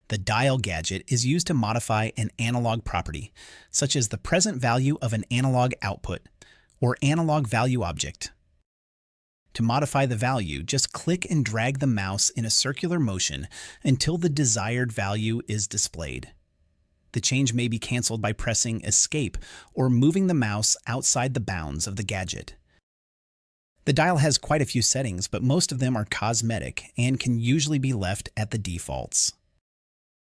The dial gadget is used to modify an analog property, such as the present value of an analog output or analog value object. To modify the value, just click and drag the mouse in a circular motion until the desired value is displayed. The change may be canceled by pressing Escape or moving the mouse outside the bounds of the gadget. The dial has quite a few settings, but most of them are cosmetic and can usually be left at the defaults.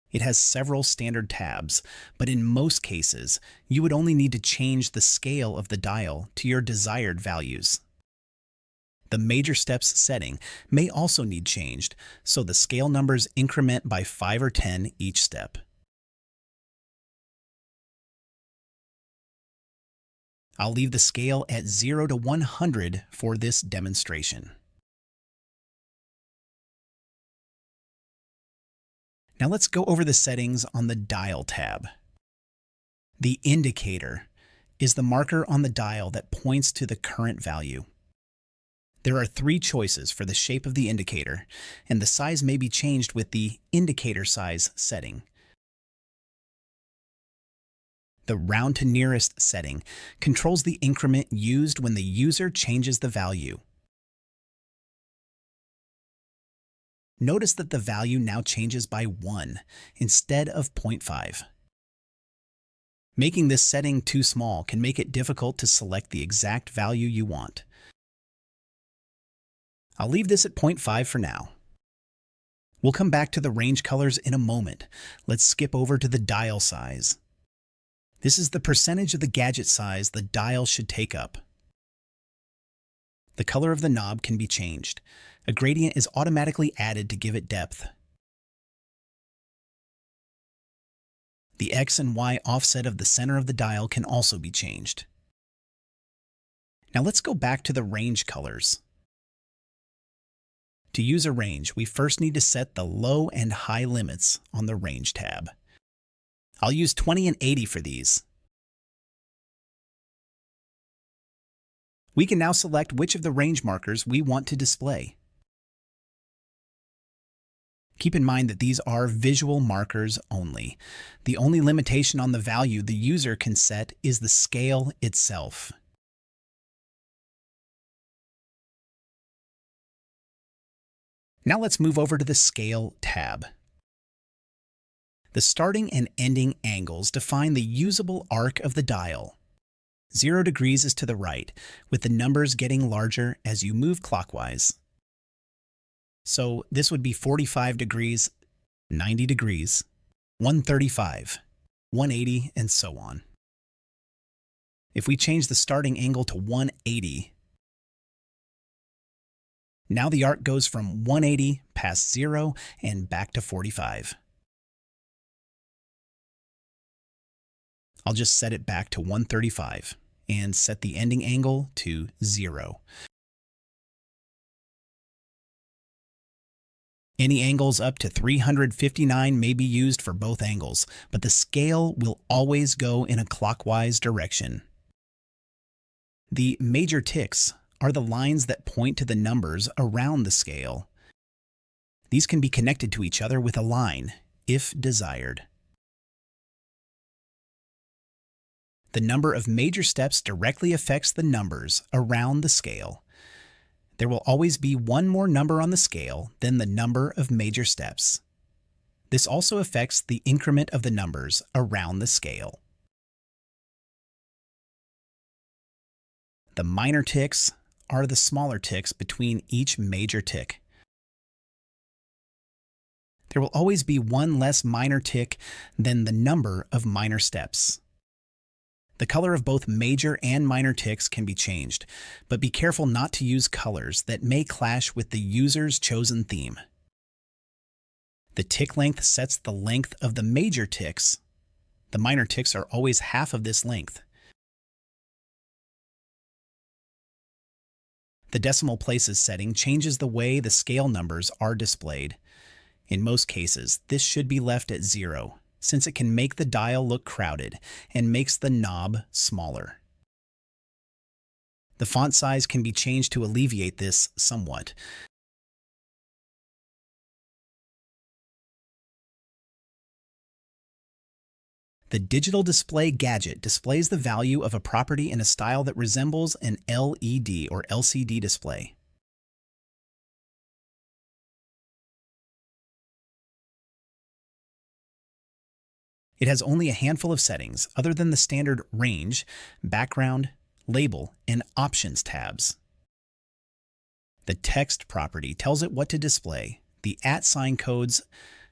It has several standard tabs, but in most cases, you would only need to change the scale of the dial to your desired values. The major steps setting may also need changed, so the scale numbers increment by 5 or 10 each step. I'll leave the scale at 0 to 100 for this demonstration. Now let's go over the settings on the Dial tab. The indicator is the marker on the dial that points to the current value. There are 3 choices for the shape of the indicator, and the size may be changed with the indicator size setting. The round to nearest setting controls the increment used when the user changes the value. Notice that the value now changes by 1 instead of 0.5. Making this setting too small can make it difficult to select the exact value you want. I'll leave this at 0.5 for now. We'll come back to the range colors in a moment. Let's skip over to the dial size. This is the percentage of the gadget size the dial should take up. The color of the knob can be changed. A gradient is automatically added to give it depth. The X and Y offset of the center of the dial can also be changed. Now let's go back to the range colors. To use a range, we first need to set the low and high limits on the Range tab. I'll use 20 and 80 for these. We can now select which of the range markers we want to display. Keep in mind that these are visual markers only. The only limitation on the value the user can set is the scale itself. Now let's move over to the Scale tab. The starting and ending angles define the usable arc of the dial. 0 degrees is to the right, with the numbers getting larger as you move clockwise. So this would be 45 degrees, 90 degrees, 135, 180, and so on. If we change the starting angle to 180, now the arc goes from 180 past 0 and back to 45. I'll just set it back to 135 and set the ending angle to 0. Any angles up to 359 may be used for both angles, but the scale will always go in a clockwise direction. The major ticks are the lines that point to the numbers around the scale. These can be connected to each other with a line, if desired. The number of major steps directly affects the numbers around the scale. There will always be one more number on the scale than the number of major steps. This also affects the increment of the numbers around the scale. The minor ticks are the smaller ticks between each major tick. There will always be one less minor tick than the number of minor steps. The color of both major and minor ticks can be changed, but be careful not to use colors that may clash with the user's chosen theme. The tick length sets the length of the major ticks. The minor ticks are always half of this length. The decimal places setting changes the way the scale numbers are displayed. In most cases, this should be left at 0, since it can make the dial look crowded and makes the knob smaller. The font size can be changed to alleviate this somewhat. The digital display gadget displays the value of a property in a style that resembles an LED or LCD display. It has only a handful of settings other than the standard Range, Background, Label, and Options tabs. The text property tells it what to display. The @ codes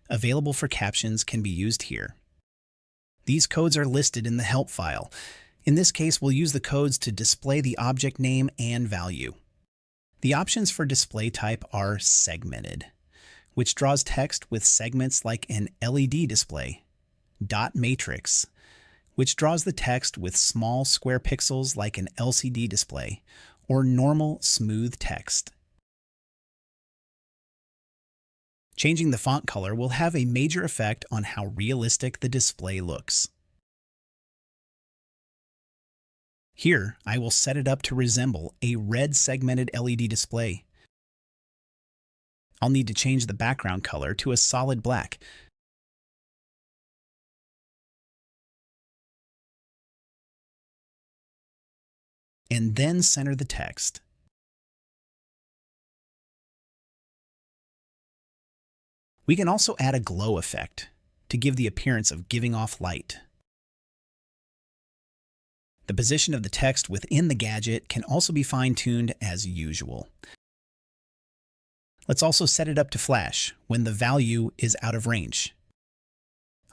available for captions can be used here. These codes are listed in the help file. In this case, we'll use the codes to display the object name and value. The options for display type are segmented, which draws text with segments like an LED display. Dot matrix, which draws the text with small square pixels like an LCD display, or normal smooth text. Changing the font color will have a major effect on how realistic the display looks. Here, I will set it up to resemble a red segmented LED display. I'll need to change the background color to a solid black. And then center the text. We can also add a glow effect to give the appearance of giving off light. The position of the text within the gadget can also be fine-tuned as usual. Let's also set it up to flash when the value is out of range.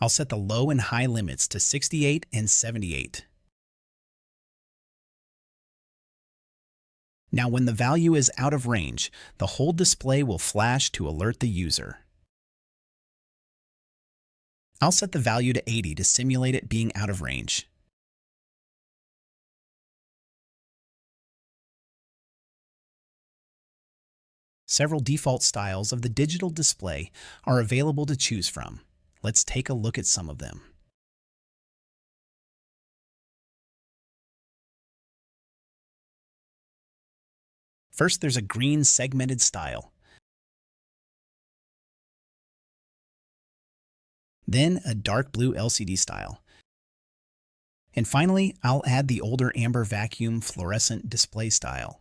I'll set the low and high limits to 68 and 78. Now, when the value is out of range, the whole display will flash to alert the user. I'll set the value to 80 to simulate it being out of range. Several default styles of the digital display are available to choose from. Let's take a look at some of them. First, there's a green segmented style. Then a dark blue LCD style. And finally, I'll add the older amber vacuum fluorescent display style.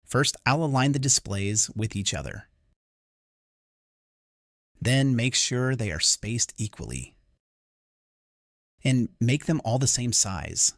First, I'll align the displays with each other. Then make sure they are spaced equally. And make them all the same size.